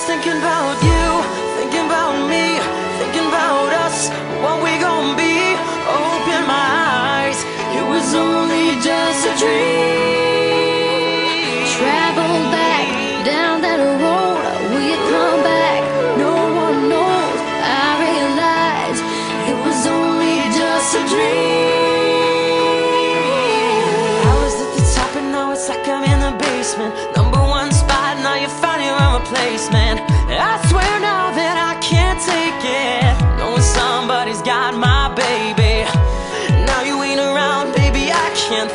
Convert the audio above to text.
thinking about you, thinking about me, thinking about us, what we gon' be. Open my eyes, it was only just a dream. Travel back down that road, will you come back? No one knows. I realize it was only just a dream. I was at the top and now it's like I'm in the basement. Number one spot, now you're finding a replacement. I swear now that I can't take it, knowing somebody's got my baby. Now you ain't around, baby, I can't